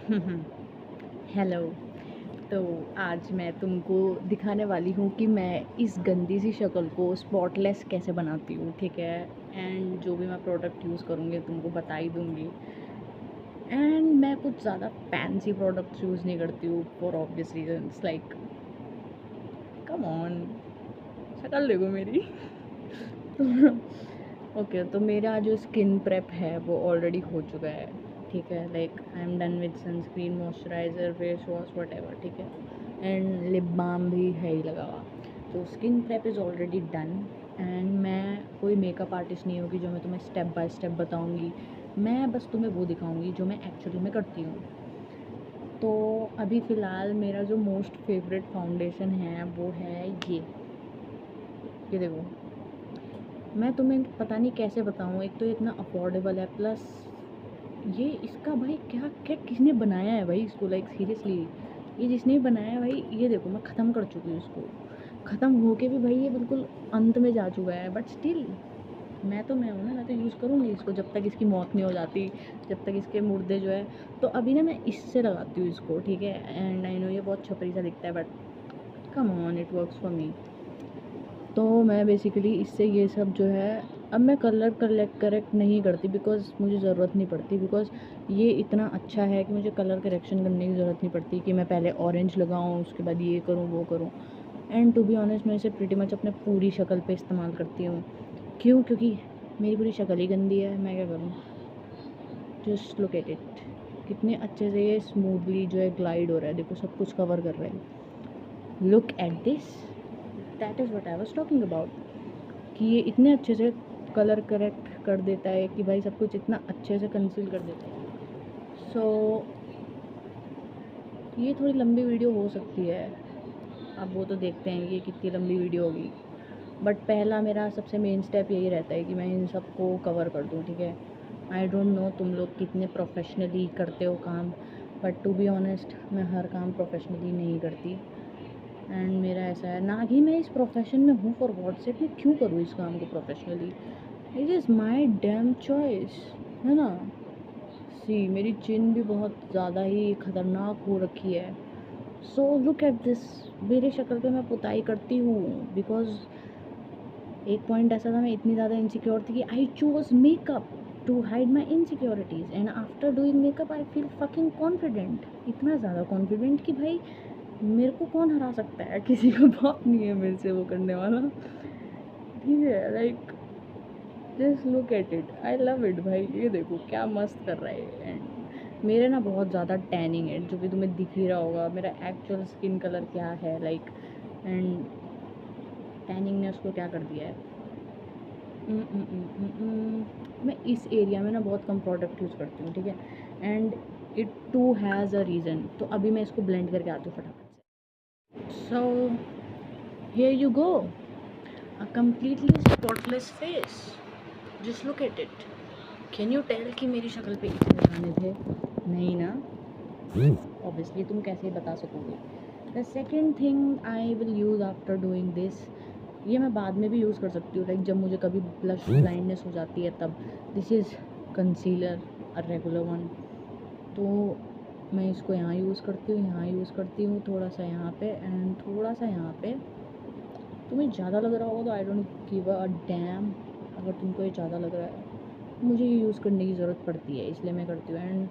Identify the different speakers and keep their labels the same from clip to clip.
Speaker 1: Hello. तो आज मैं तुमको दिखाने वाली हूँ कि मैं इस गंदी सी शक्ल को स्पॉटलेस कैसे बनाती हूँ, ठीक है। एंड जो भी मैं प्रोडक्ट यूज़ करूँगी तुमको बता ही दूँगी। एंड मैं कुछ ज़्यादा फैंसी प्रोडक्ट्स यूज़ नहीं करती हूँ for obvious reasons, like come on, शक्ल देखो मेरी। ओके, तो मेरा जो स्किन प्रेप है वो ऑलरेडी हो चुका है, ठीक है। Like I am done with sunscreen, moisturiser, face wash, what ever, ठीक है। एंड लिप बाम भी है ही लगा हुआ। तो skin prep is already done. And मैं कोई मेकअप आर्टिस्ट नहीं होगी जो मैं तुम्हें स्टेप बाय स्टेप बताऊँगी। मैं बस तुम्हें वो दिखाऊँगी जो मैं एक्चुअली में करती हूँ। तो अभी फ़िलहाल मेरा जो मोस्ट फेवरेट फाउंडेशन है वो है ये देखो। मैं तुम्हें पता नहीं कैसे बताऊँ, एक तो इतना अफोर्डेबल है, प्लस ये इसका भाई क्या क्या किसने बनाया है भाई इसको, लाइक सीरियसली ये जिसने भी बनाया है भाई, ये देखो मैं ख़त्म कर चुकी हूँ इसको। ख़त्म होके भी भाई ये बिल्कुल अंत में जा चुका है, बट स्टिल मैं हूँ ना, मैं तो यूज़ करूँगी इसको जब तक इसकी मौत नहीं हो जाती, जब तक इसके मुर्दे जो है। तो अभी ना मैं इससे लगाती हूँ इसको, ठीक है। एंड आई नो ये बहुत छपरी सा दिखता है, but come on, it works for me. तो मैं बेसिकली इससे ये सब जो है, अब मैं कलर करेक्ट नहीं करती बिकॉज़ मुझे ज़रूरत नहीं पड़ती, बिकॉज़ ये इतना अच्छा है कि मुझे कलर करेक्शन करने की ज़रूरत नहीं पड़ती कि मैं पहले ऑरेंज लगाऊँ उसके बाद ये करूँ वो करूँ। एंड टू बी ऑनेस्ट मैं इसे प्रीटी मच अपने पूरी शक्ल पे इस्तेमाल करती हूँ। क्यों? क्योंकि मेरी पूरी शक्ल ही गंदी है, मैं क्या करूँ। जस्ट लुक एट इट, कितने अच्छे से ये स्मूथली जो है ग्लाइड हो रहा है, देखो सब कुछ कवर कर रहा है। Look at this, that is what I was talking about, कि ये इतने अच्छे से कलर करेक्ट कर देता है कि भाई सब कुछ इतना अच्छे से कंसील कर देता है। सो ये थोड़ी लंबी वीडियो हो सकती है, अब वो तो देखते हैं कि कितनी लंबी वीडियो होगी। बट पहला मेरा सबसे मेन स्टेप यही रहता है कि मैं इन सबको कवर कर दूँ, ठीक है। आई डोंट नो तुम लोग कितने प्रोफेशनली करते हो काम, बट टू बी ऑनेस्ट मैं हर काम प्रोफेशनली नहीं करती। एंड मेरा ऐसा है ना कि मैं इस प्रोफेशन में हूँ फॉर व्हाट्सएप, मैं क्यों करूँ इस काम को professionally. It is my dam choice, है ना। सी मेरी चिन भी बहुत ज़्यादा ही ख़तरनाक हो रखी है। सो लुक एट दिस, मेरे शक्ल पे मैं पुताई करती हूँ बिकॉज एक पॉइंट ऐसा था, मैं इतनी ज़्यादा इनसिक्योर थी कि I choose makeup to hide my insecurities. And after doing makeup I feel fucking confident, इतना ज़्यादा कॉन्फिडेंट कि भाई मेरे को कौन हरा सकता है, किसी का बाप नहीं है मेरे से वो करने वाला, ठीक है। Like just look at it, I love it भाई, ये देखो क्या मस्त कर रहा है। एंड मेरे ना बहुत ज़्यादा टैनिंग है जो कि तुम्हें दिख ही रहा होगा, मेरा एक्चुअल स्किन कलर क्या है, लाइक। एंड टैनिंग ने उसको क्या कर दिया है। मैं इस एरिया में ना बहुत कम प्रोडक्ट यूज़ करती हूँ, ठीक है। And it too has a reason. तो अभी मैं इसको ब्लेंड करके आती हूँ फटाफट से। So here you go, a completely spotless face, just look at it. Can you tell कि मेरी शक्ल पे इतने दाने थे? नहीं ना, ऑब्वियसली तुम कैसे बता सकोगे। The second thing I will use after doing this, ये मैं बाद में भी यूज़ कर सकती हूँ, लाइक जब मुझे कभी ब्लश ब्लाइंडनेस हो जाती है तब। This is concealer, a regular one. तो मैं इसको यहाँ यूज़ करती हूँ, यहाँ यूज़ करती हूँ, थोड़ा सा यहाँ पे एंड थोड़ा सा यहाँ पे। तुम्हें ज़्यादा लग रहा होगा तो I don't give a dam, अगर तुमको ये ज़्यादा लग रहा है, मुझे ये यूज़ करने की ज़रूरत पड़ती है इसलिए मैं करती हूँ। And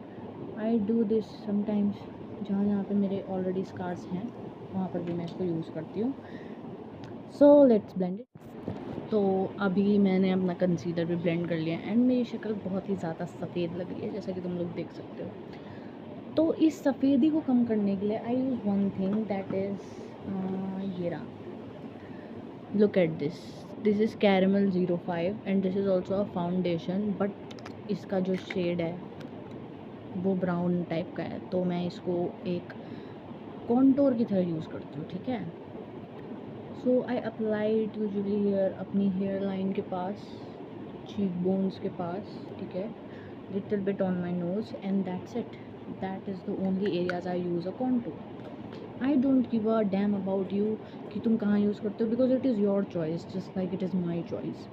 Speaker 1: I do this sometimes, जहाँ जहाँ पे मेरे ऑलरेडी स्कार्स हैं वहाँ पर भी मैं इसको यूज़ करती हूँ। So let's blend it. तो अभी मैंने अपना कंसीलर भी ब्लेंड कर लिया एंड मेरी शक्ल बहुत ही ज़्यादा सफ़ेद लग रही है, जैसा कि तुम लोग देख सकते हो। तो इस सफ़ेदी को कम करने के लिए I use one thing, that is ये रहा। Look at this, this is caramel 05 and this is also a foundation, but इसका जो शेड है वो ब्राउन टाइप का है। तो मैं इसको एक कॉन्टोर की तरह यूज़ करती हूँ, ठीक है। So I apply it usually hair, अपनी हेयर लाइन के पास, चीक बोन्स के पास, ठीक है। Little bit on my nose and that's it, that is the only areas I use a contour. I don't give a damn about you कि तुम कहाँ यूज़ करते हो, because it is your choice just like it is my choice.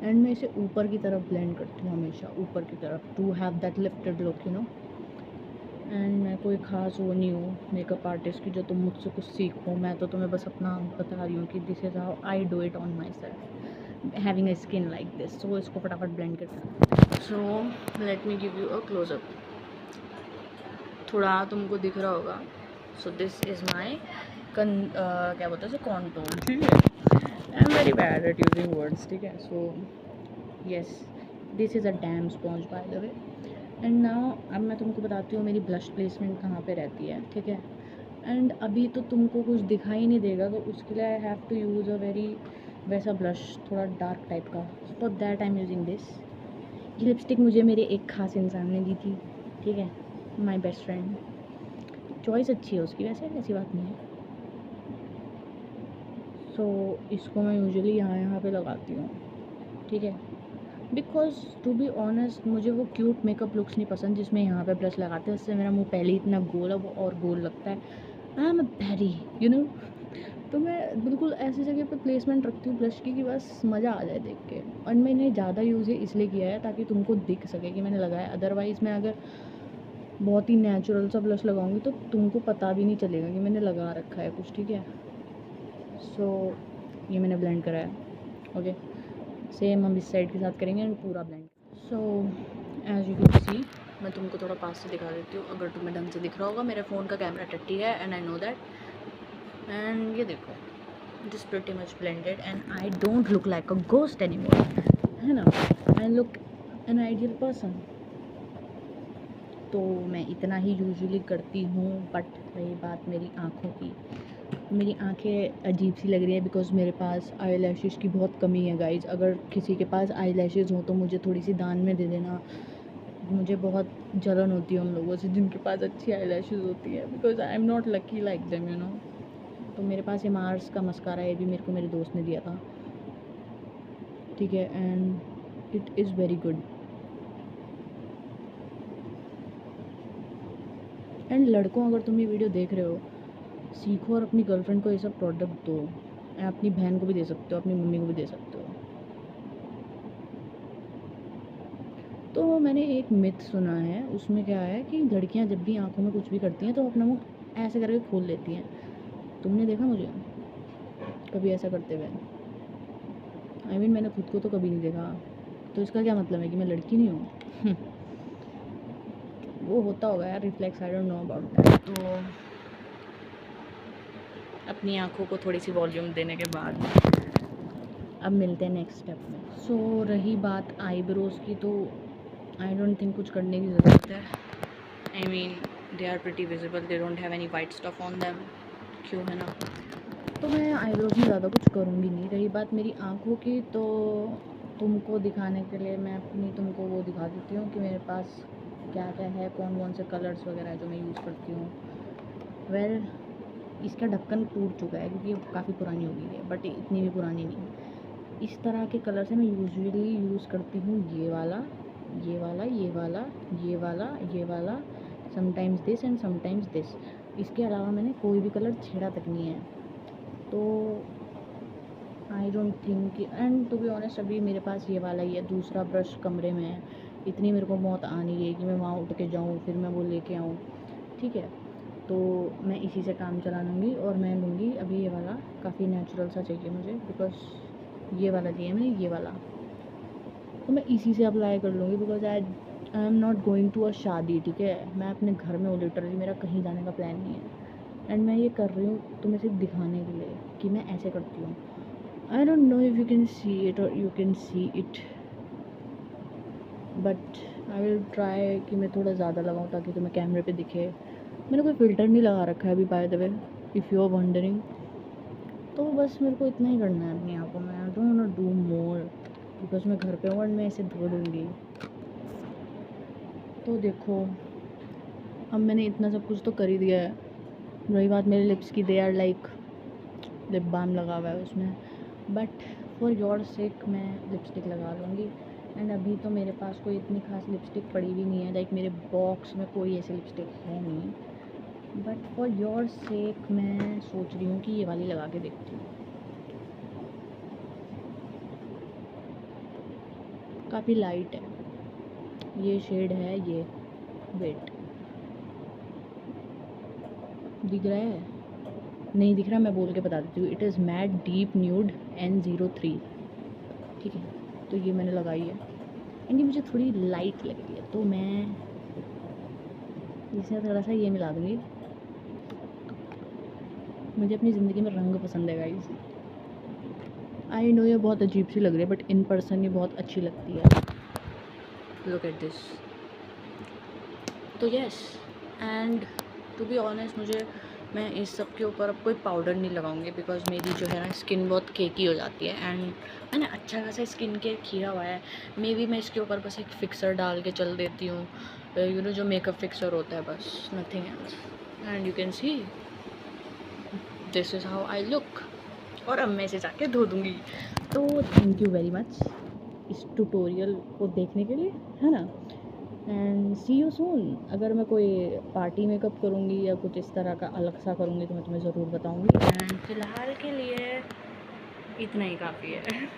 Speaker 1: And मैं इसे ऊपर की तरफ ब्लेंड करती हूँ, हमेशा ऊपर की तरफ, to have that lifted look, you know. एंड मैं कोई ख़ास वो नहीं हूँ मेकअप आर्टिस्ट की जो तुम मुझसे कुछ सीखो। मैं तो तुम्हें बस अपना बता रही हूँ कि this is how I do it on my self having a skin like this. So इसको फटाफट ब्लेंड करके so let me give you a closeup. थोड़ा तुमको दिख रहा होगा। सो दिस इज़ माई क्या बोलते हैं कॉन्टूर, ठीक है। I am very bad at using words, ठीक है। So yes, this is a dam sponge bye the way. And now अब मैं तुमको बताती हूँ मेरी ब्लश प्लेसमेंट कहाँ पे रहती है, ठीक है। एंड अभी तो तुमको कुछ दिखाई नहीं देगा, तो उसके लिए I have to use a very वैसा ब्लश, थोड़ा डार्क टाइप का। For that I am using this. ये लिपस्टिक मुझे मेरे एक ख़ास इंसान ने दी थी, ठीक है, माई बेस्ट फ्रेंड। चॉइस अच्छी है उसकी, वैसे ऐसी बात नहीं है। सो इसको मैं यूजुअली यहाँ पे लगाती हूँ, ठीक है। बिकॉज टू बी ऑनेस्ट मुझे वो क्यूट मेकअप लुक्स नहीं पसंद जिसमें यहाँ पे ब्रश लगाते हैं, उससे मेरा मुंह पहले ही इतना गोल है, वो और गोल लगता है। I am a berry, you know. तो मैं बिल्कुल ऐसी जगह पे प्लेसमेंट रखती हूँ ब्रश की कि बस मज़ा आ जाए देख के। और मैंने ज़्यादा यूज़ इसलिए किया है ताकि तुमको दिख सके कि मैंने लगाया। अदरवाइज़ मैं अगर बहुत ही नेचुरल सा ब्लश लगाऊंगी तो तुमको पता भी नहीं चलेगा कि मैंने लगा रखा है कुछ, ठीक है। सो ये मैंने ब्लेंड करा है, ओके। सेम हम इस साइड के साथ करेंगे एंड पूरा blend. So as you can see, मैं तुमको थोड़ा पास से दिखा देती हूँ अगर तुम्हें ढंग से दिख रहा होगा। मेरे फ़ोन का कैमरा टट्टी है and I know that. And ये देखो, this pretty much blended and I don't look like a ghost anymore, है ना। I look an ideal person. तो मैं इतना ही यूजुअली करती हूँ। बट रही बात मेरी आँखों की, मेरी आंखें अजीब सी लग रही है बिकॉज़ मेरे पास आई लैशेज़ की बहुत कमी है गाइज़। अगर किसी के पास आई लैशेज़ हो तो मुझे थोड़ी सी दान में दे देना। मुझे बहुत जलन होती है उन लोगों से जिनके पास अच्छी आई लैशेज़ होती है, because I am not lucky like them, you know. तो मेरे पास ये मार्स का मस्कारा है, ये भी मेरे को मेरे दोस्त ने दिया था, ठीक है। And it is very good. And लड़कों, अगर तुम ये वीडियो देख रहे हो, सीखो और अपनी गर्लफ्रेंड को ये सब प्रोडक्ट दो। अपनी बहन को भी दे सकते हो, अपनी मम्मी को भी दे सकते हो। तो मैंने एक मिथ सुना है, उसमें क्या है कि लड़कियां जब भी आंखों में कुछ भी करती हैं तो अपना मुंह ऐसे करके खोल लेती हैं। तुमने देखा मुझे कभी ऐसा करते हुए? आई मीन मैंने खुद को तो कभी नहीं देखा। तो इसका क्या मतलब है कि मैं लड़की नहीं हूँ? वो होता होगा यार, reflex, I don't know about that. तो अपनी आंखों को थोड़ी सी वॉल्यूम देने के बाद अब मिलते हैं नेक्स्ट स्टेप में। सो रही बात आईब्रोज़ की, तो आई डोंट थिंक कुछ करने की ज़रूरत है। I mean they are pretty visible, they don't have any white stuff on them, क्यों, है ना। तो मैं आईब्रोज में ज़्यादा कुछ करूँगी नहीं। रही बात मेरी आँखों की, तो तुमको दिखाने के लिए मैं अपनी तुमको वो दिखा देती हूँ कि मेरे पास क्या क्या है, कौन कौन से कलर्स वगैरह है जो मैं यूज़ करती हूँ। वेल, इसका ढक्कन टूट चुका है क्योंकि ये काफ़ी पुरानी हो गई है, बट इतनी भी पुरानी नहीं। इस तरह के कलर से मैं यूजुअली यूज़ करती हूँ ये वाला, ये वाला, ये वाला, ये वाला, ये वाला, sometimes this and sometimes this. इसके अलावा मैंने कोई भी कलर छेड़ा तक नहीं है। तो I don't think, and to be honest अभी मेरे पास ये वाला ही है, दूसरा ब्रश कमरे में है। इतनी मेरे को मौत आ नहीं रही कि मैं वहाँ उठ के जाऊँ फिर मैं वो लेके आऊँ, ठीक है। तो मैं इसी से काम चला लूँगी और मैं लूँगी अभी ये वाला, काफ़ी नेचुरल सा चाहिए मुझे, बिकॉज ये वाला लिया मैंने, ये वाला। तो मैं इसी से अप्लाई कर लूँगी because I am not going to a शादी, ठीक है। मैं अपने घर में हूँ लिटरली, मेरा कहीं जाने का प्लान नहीं है। एंड मैं ये कर रही हूँ तुम्हें सिर्फ दिखाने के लिए कि मैं ऐसे करती हूँ। I don't know if you can see it और you can see it, but I will try कि मैं थोड़ा ज़्यादा लगाऊँ ताकि तुम्हें कैमरे पे दिखे। मैंने कोई फ़िल्टर नहीं लगा रखा है अभी, by the way, if you are wondering. तो बस मेरे को इतना ही करना है अपनी आँखों में। I don't want to do more because मैं घर पे हूँ और मैं ऐसे धो दूँगी। तो देखो, अब मैंने इतना सब कुछ तो कर ही दिया है। रही बात मेरे लिप्स की, they are like lip balm लगा हुआ है उसमें, बट फॉर योर सेक मैं लिपस्टिक लगा लूँगी। एंड अभी तो मेरे पास कोई इतनी खास लिपस्टिक पड़ी भी नहीं है, लाइक मेरे बॉक्स में कोई ऐसी लिपस्टिक है नहीं, बट फॉर योर सेक मैं सोच रही हूँ कि ये वाली लगा के देखती हूँ। काफ़ी लाइट है ये शेड है, ये वेट, दिख रहा है? नहीं दिख रहा, मैं बोल के बता देती हूँ। It is matte deep nude N03, ठीक है। तो ये मैंने लगाई है एंड ये मुझे थोड़ी लाइट लग रही है, तो मैं इसमें थोड़ा सा ये मिला दूँगी। मुझे अपनी ज़िंदगी में रंग पसंद है गाइस। आई नो ये बहुत अजीब सी लग रही है, बट इन पर्सन ये बहुत अच्छी लगती है। Look at this. तो yes, and to be honest, मैं इस सब के ऊपर अब कोई पाउडर नहीं लगाऊंगी, बिकॉज मेरी जो है ना स्किन बहुत केकी हो जाती है एंड मैंने अच्छा खासा स्किन केयर किया हुआ है। मे बी मैं इसके ऊपर बस एक फिक्सर डाल के चल देती हूँ, यू नो, जो मेकअप फिक्सर होता है, बस nothing else. And you can see this is how I look. और अब मैं इसे जाके धो दूँगी। तो थैंक यू वेरी मच इस ट्यूटोरियल को देखने के लिए, है ना। And see you soon. अगर मैं कोई पार्टी मेकअप करूँगी या कुछ इस तरह का अलग सा करूँगी तो मैं तुम्हें ज़रूर बताऊँगी। एंड फ़िलहाल के लिए इतना ही काफ़ी है।